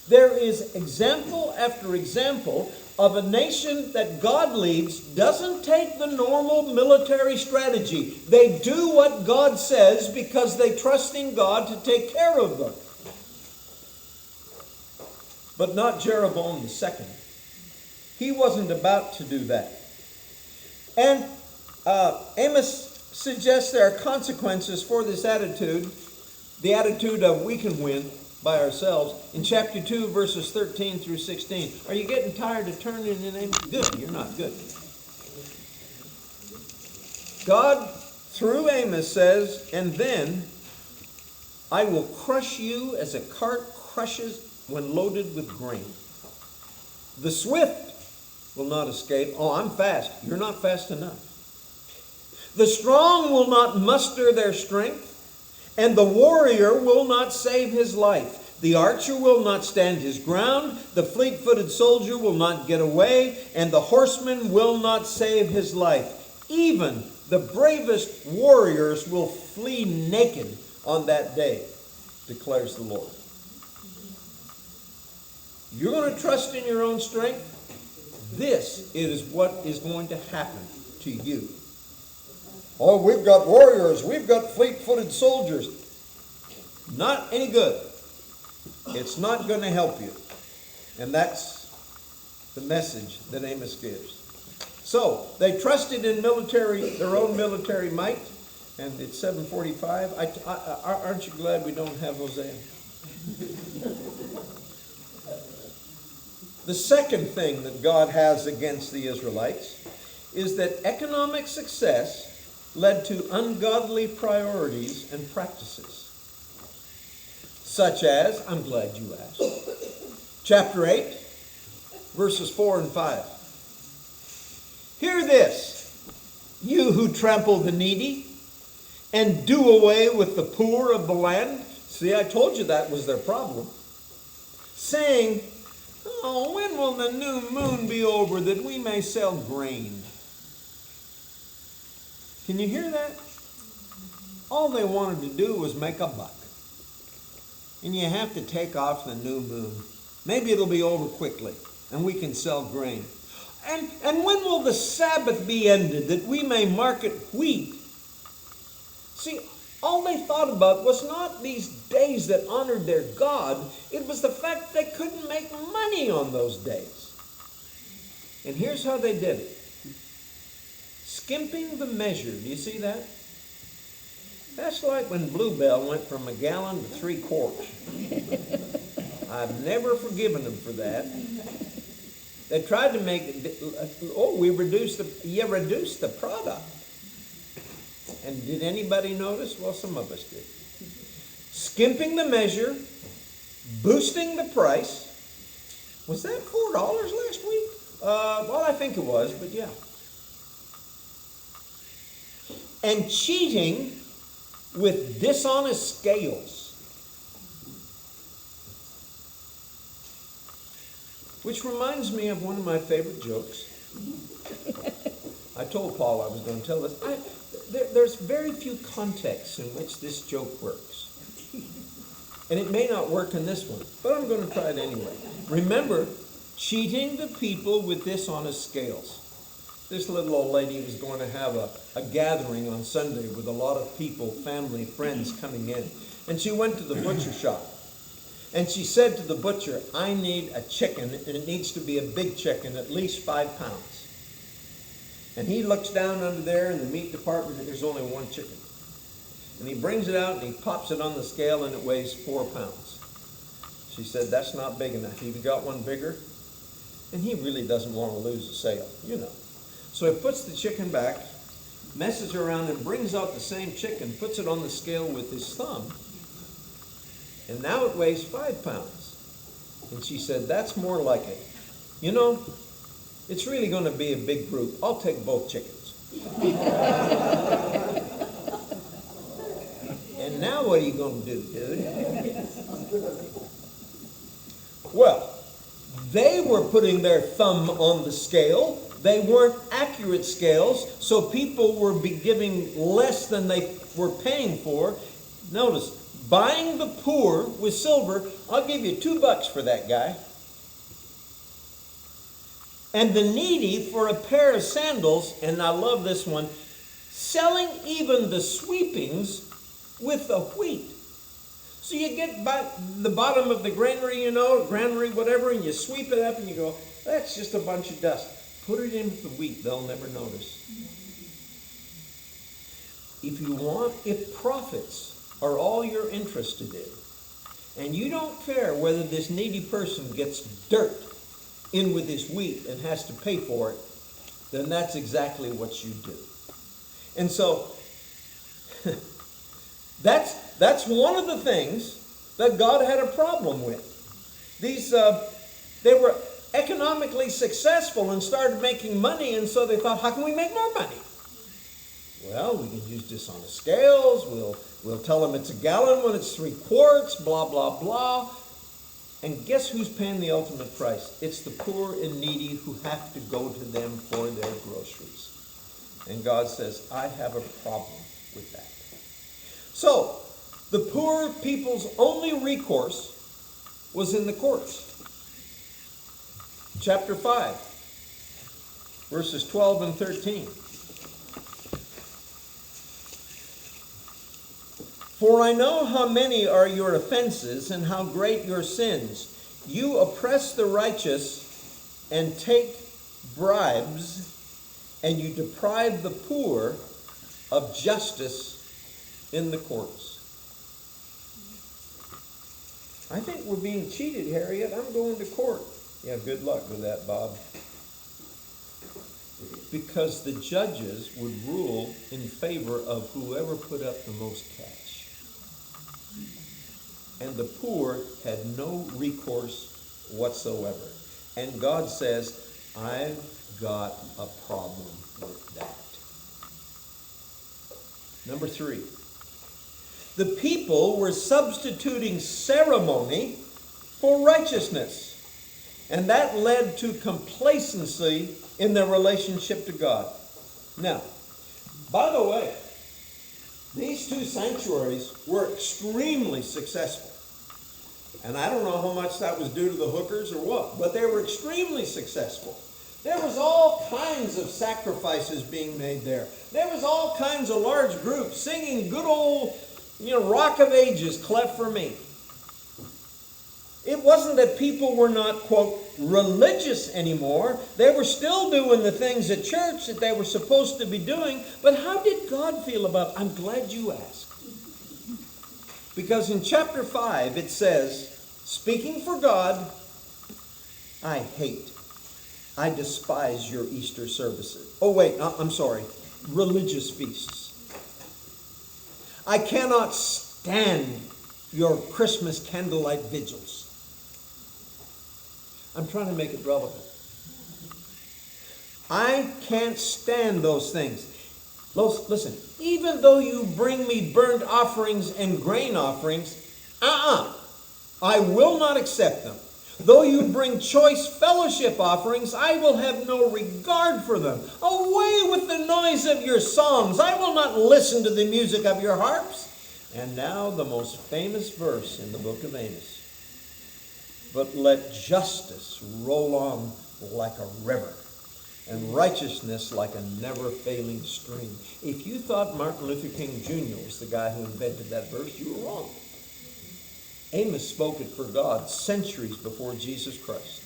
there is example after example of a nation that God leads doesn't take the normal military strategy. They do what God says because they trust in God to take care of them. But not Jeroboam II. He wasn't about to do that. And Amos suggests there are consequences for this attitude, the attitude of we can win by ourselves, in chapter 2, verses 13 through 16. Are you getting tired of turning in Amos? Good, you're not. Good. God, through Amos, says, and then I will crush you as a cart crushes when loaded with grain. The swift will not escape. Oh, I'm fast. You're not fast enough. The strong will not muster their strength, and the warrior will not save his life. The archer will not stand his ground, the fleet-footed soldier will not get away, and the horseman will not save his life. Even the bravest warriors will flee naked on that day, declares the Lord. You're going to trust in your own strength? This is what is going to happen to you. Oh, we've got warriors. We've got fleet-footed soldiers. Not any good. It's not going to help you. And that's the message that Amos gives. So, they trusted in their own military might. And it's 7:45. Aren't you glad we don't have Hosea? The second thing that God has against the Israelites is that economic success led to ungodly priorities and practices. Such as, I'm glad you asked, chapter 8, verses 4 and 5. Hear this, you who trample the needy and do away with the poor of the land. See, I told you that was their problem. Saying, oh, when will the new moon be over that we may sell grain? Can you hear that? All they wanted to do was make a buck. And you have to take off the new moon. Maybe it'll be over quickly and we can sell grain. And when will the Sabbath be ended that we may market wheat? See, all they thought about was not these days that honored their God. It was the fact they couldn't make money on those days. And here's how they did it. Skimping the measure. Do you see that? That's like when Bluebell went from a gallon to 3 quarts. I've never forgiven them for that. They tried to make it, we reduced the product. And did anybody notice? Well, some of us did. Skimping the measure, boosting the price. Was that $4 last week? Well, I think it was, but yeah. And cheating with dishonest scales. Which reminds me of one of my favorite jokes. I told Paul I was going to tell this. There's very few contexts in which this joke works. And it may not work in this one, but I'm going to try it anyway. Remember, cheating the people with dishonest scales. This little old lady was going to have a gathering on Sunday with a lot of people, family, friends coming in. And she went to the butcher shop. And she said to the butcher, I need a chicken, and it needs to be a big chicken, at least 5 pounds. And he looks down under there in the meat department, and there's only 1 chicken. And he brings it out, and he pops it on the scale, and it weighs 4 pounds. She said, that's not big enough. Have you got one bigger? And he really doesn't want to lose a sale, you know. So he puts the chicken back, messes around, and brings out the same chicken, puts it on the scale with his thumb, and now it weighs 5 pounds. And she said, that's more like it. You know, it's really going to be a big group. I'll take both chickens. And now what are you going to do, dude? Well, they were putting their thumb on the scale. They weren't accurate scales, so people were giving less than they were paying for. Notice, buying the poor with silver, I'll give you $2 for that guy. And the needy for a pair of sandals, and I love this one, selling even the sweepings with the wheat. So you get by the bottom of the granary, whatever, and you sweep it up and you go, that's just a bunch of dust. Put it in with the wheat, they'll never notice. If profits are all you're interested in, and you don't care whether this needy person gets dirt in with his wheat and has to pay for it, then that's exactly what you do. And so, that's one of the things that God had a problem with. They were economically successful and started making money, and so they thought, how can we make more money? Well, we can use dishonest scales. We'll tell them it's a gallon when it's 3 quarts, blah, blah, blah. And guess who's paying the ultimate price? It's the poor and needy who have to go to them for their groceries. And God says, I have a problem with that. So, the poor people's only recourse was in the courts. Chapter 5, verses 12 and 13. For I know how many are your offenses and how great your sins. You oppress the righteous and take bribes, and you deprive the poor of justice in the courts. I think we're being cheated, Harriet. I'm going to court. Yeah, good luck with that, Bob. Because the judges would rule in favor of whoever put up the most cash. And the poor had no recourse whatsoever. And God says, I've got a problem with that. Number 3. The people were substituting ceremony for righteousness. And that led to complacency in their relationship to God. Now, by the way, these 2 sanctuaries were extremely successful. And I don't know how much that was due to the hookers or what, but they were extremely successful. There was all kinds of sacrifices being made there. There was all kinds of large groups singing good old, Rock of Ages, Cleft for Me. It wasn't that people were not, quote, religious anymore. They were still doing the things at church that they were supposed to be doing. But how did God feel about it? I'm glad you asked. Because in chapter 5 it says, speaking for God, I despise your Easter services. Oh wait, I'm sorry, religious feasts. I cannot stand your Christmas candlelight vigils. I'm trying to make it relevant. I can't stand those things. Listen, even though you bring me burnt offerings and grain offerings, I will not accept them. Though you bring choice fellowship offerings, I will have no regard for them. Away with the noise of your songs. I will not listen to the music of your harps. And now the most famous verse in the book of Amos. But let justice roll on like a river, and righteousness like a never-failing stream. If you thought Martin Luther King Jr. was the guy who invented that verse, you were wrong. Amos spoke it for God centuries before Jesus Christ.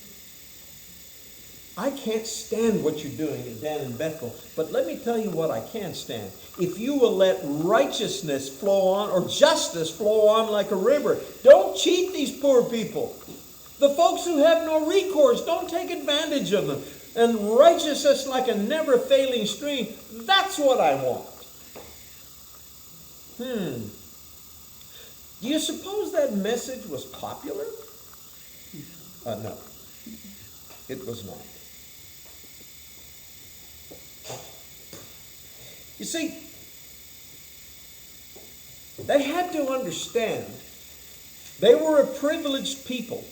I can't stand what you're doing down in Bethel, but let me tell you what I can stand. If you will let righteousness flow on, or justice flow on like a river, don't cheat these poor people. The folks who have no recourse, don't take advantage of them. And righteousness like a never-failing stream, that's what I want. Do you suppose that message was popular? No, it was not. You see, they had to understand they were a privileged people.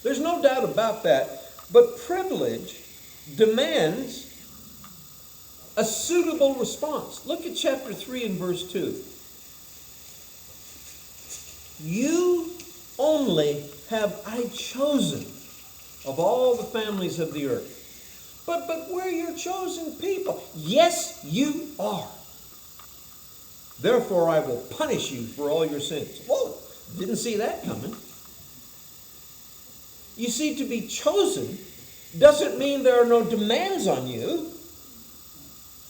There's no doubt about that. But privilege demands a suitable response. Look at chapter 3 and verse 2. You only have I chosen of all the families of the earth. But we're your chosen people. Yes, you are. Therefore I will punish you for all your sins. Whoa, didn't see that coming. You see, to be chosen doesn't mean there are no demands on you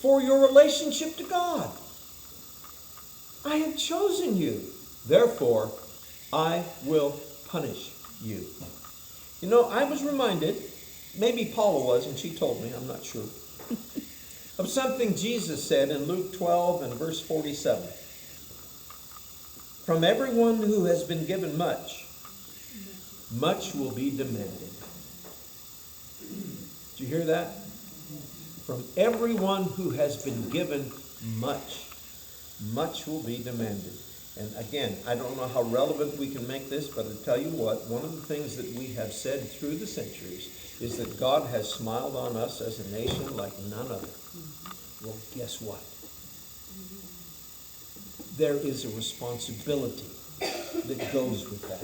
for your relationship to God. I have chosen you. Therefore, I will punish you. You know, I was reminded, maybe Paula was, and she told me, I'm not sure, of something Jesus said in Luke 12 and verse 47. From everyone who has been given much, much will be demanded. Did you hear that? From everyone who has been given much, much will be demanded. And again, I don't know how relevant we can make this, but I'll tell you what, one of the things that we have said through the centuries is that God has smiled on us as a nation like none other. Well, guess what? There is a responsibility that goes with that.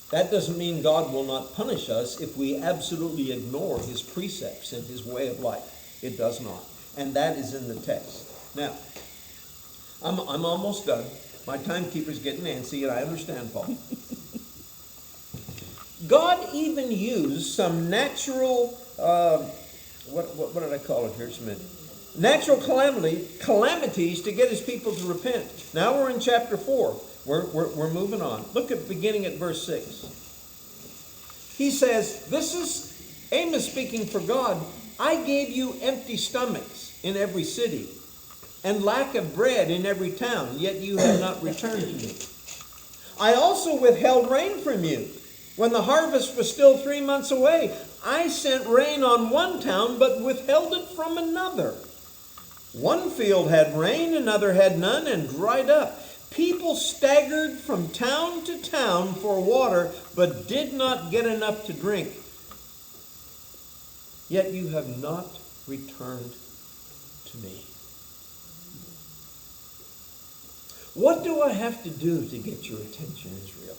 That doesn't mean God will not punish us if we absolutely ignore his precepts and his way of life. It does not. And that is in the text. Now, I'm almost done. My timekeeper's getting antsy, and I understand, Paul. God even used some natural, what did I call it here? Just a minute. Natural calamities to get his people to repent. Now we're in chapter 4. We're moving on. Look at beginning at verse 6. He says, this is Amos speaking for God. I gave you empty stomachs in every city, and lack of bread in every town, yet you have not returned to me. I also withheld rain from you, When the harvest was still 3 months away, I sent rain on one town, but withheld it from another. One field had rain, another had none, and dried up. People staggered from town to town for water, but did not get enough to drink. Yet you have not returned to me. What do I have to do to get your attention, Israel?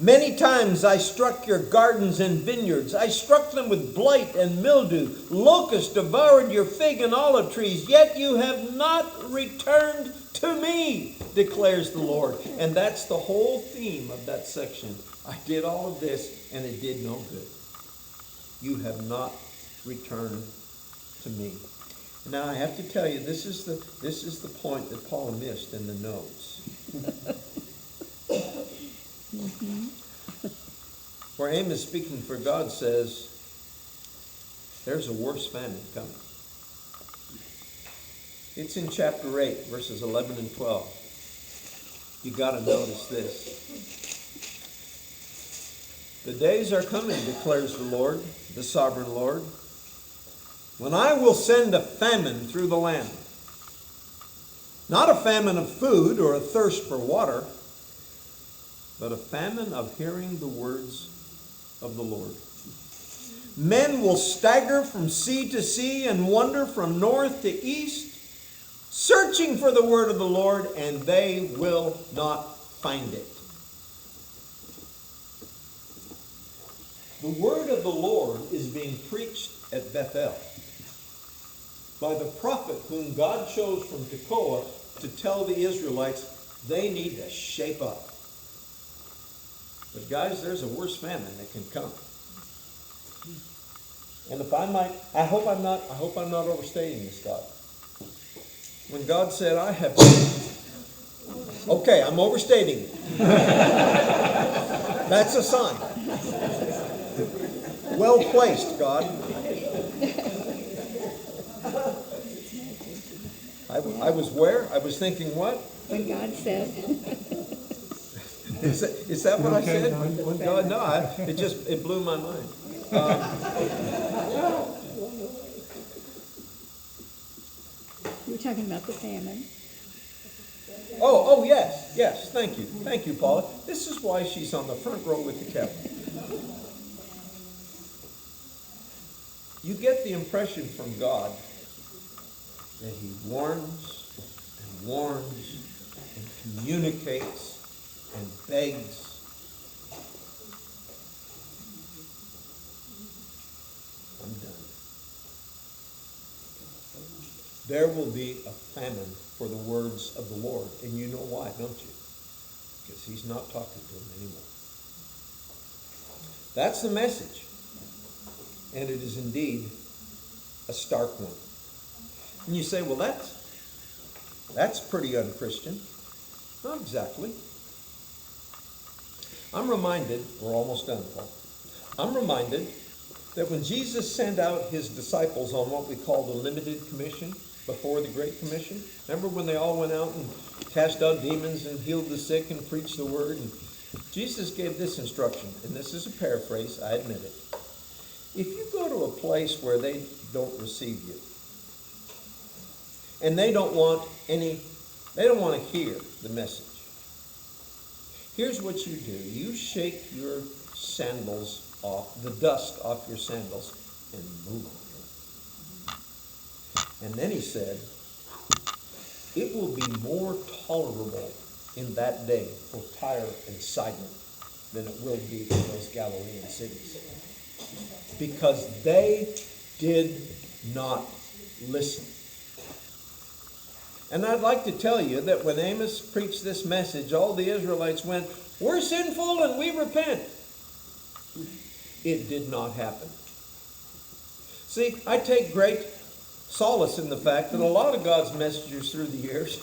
Many times I struck your gardens and vineyards. I struck them with blight and mildew. Locusts devoured your fig and olive trees, yet you have not returned to me, declares the Lord. And that's the whole theme of that section. I did all of this, and it did no good. You have not returned to me. Now I have to tell you, this is the point that Paul missed in the notes. Where Amos, speaking for God, says, there's a worse famine coming. It's in chapter 8, verses 11 and 12. You got to notice this. The days are coming, declares the Lord, the sovereign Lord, when I will send a famine through the land. Not a famine of food or a thirst for water, but a famine of hearing the words of the Lord. Men will stagger from sea to sea and wander from north to east, searching for the word of the Lord, and they will not find it. The word of the Lord is being preached at Bethel by the prophet whom God chose from Tekoa to tell the Israelites they need to shape up. But guys, there's a worse famine that can come. And if I might, I hope I'm not overstating this, God. When God said, I have... Okay, I'm overstating it. That's a sign. Well placed, God. I was where? I was thinking what? When God said. Is that what I said? When God? No, it blew my mind. You were talking about the famine. Oh, yes. Thank you, Paula. This is why she's on the front row with the captain. You get the impression from God that he warns and warns and communicates and begs. I'm done. There will be a famine for the words of the Lord. And you know why, don't you? Because he's not talking to them anymore. That's the message. And it is indeed a stark one. And you say, well, that's pretty unchristian. Not exactly. I'm reminded, we're almost done, Paul. I'm reminded that when Jesus sent out his disciples on what we call the limited commission before the Great Commission, remember when they all went out and cast out demons and healed the sick and preached the word? And Jesus gave this instruction, and this is a paraphrase, I admit it. If you go to a place where they don't receive you, and they don't want to hear the message, here's what you do. You shake your sandals off, the dust off your sandals, and move on. And then he said, it will be more tolerable in that day for Tyre and Sidon than it will be for those Galilean cities. Because they did not listen. And I'd like to tell you that when Amos preached this message, all the Israelites went, we're sinful and we repent. It did not happen. See, I take great solace in the fact that a lot of God's messengers through the years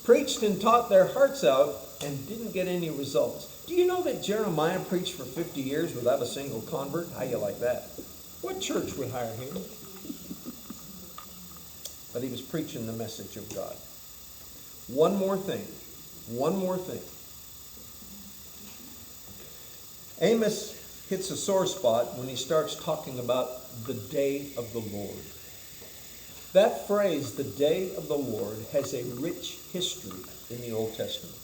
preached and taught their hearts out and didn't get any results. Do you know that Jeremiah preached for 50 years without a single convert? How you like that? What church would hire him? But he was preaching the message of God. One more thing. Amos hits a sore spot when he starts talking about the day of the Lord. That phrase, the day of the Lord, has a rich history in the Old Testament.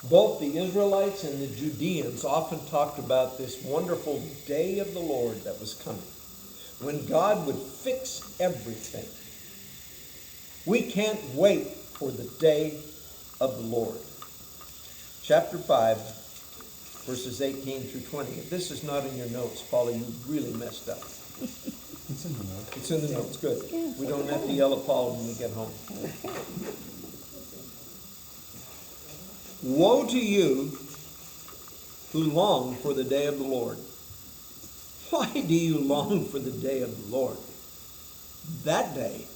Both the Israelites and the Judeans often talked about this wonderful day of the Lord that was coming, when God would fix everything. We can't wait for the day of the Lord. Chapter 5, verses 18 through 20. If this is not in your notes, Paula, you really messed up. It's in the notes. It's in the notes, good. We don't have to yell at Paul when we get home. Woe to you who long for the day of the Lord. Why do you long for the day of the Lord? That day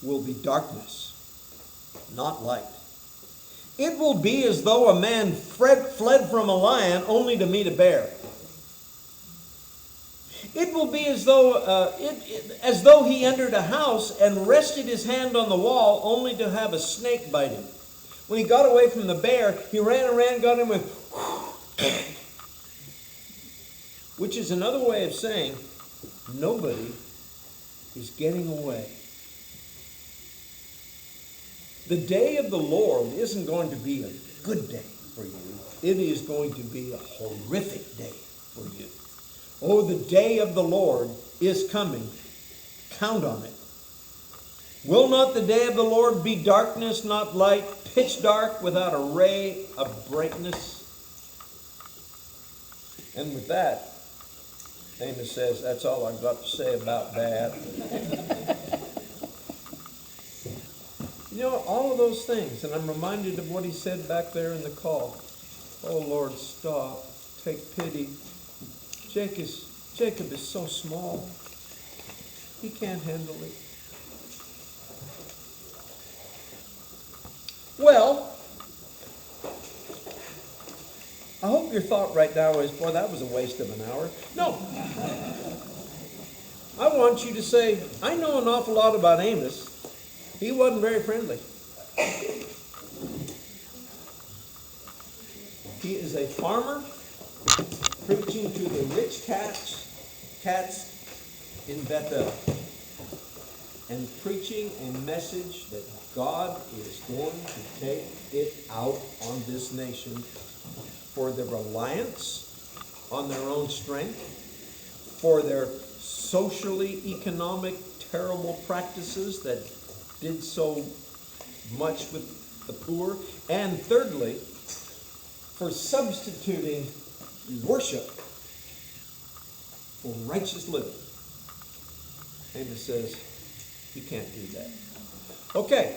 will be darkness, not light. It will be as though a man fled from a lion only to meet a bear. It will be as though he entered a house and rested his hand on the wall only to have a snake bite him. When he got away from the bear, he ran and ran, got him with, which is another way of saying nobody is getting away. The day of the Lord isn't going to be a good day for you. It is going to be a horrific day for you. Oh, the day of the Lord is coming. Count on it. Will not the day of the Lord be darkness, not light, pitch dark without a ray of brightness? And with that, Amos says, that's all I've got to say about that. You know, all of those things, and I'm reminded of what he said back there in the call. Oh, Lord, stop. Take pity. Jacob is so small. He can't handle it. Well, I hope your thought right now is, boy, that was a waste of an hour. No. I want you to say, I know an awful lot about Amos. He wasn't very friendly. He is a farmer preaching to the rich cats in Bethel and preaching a message that God is going to take it out on this nation for their reliance on their own strength, for their socially economic terrible practices that did so much with the poor, and thirdly, for substituting worship for righteous living. Amos says, you can't do that. Okay,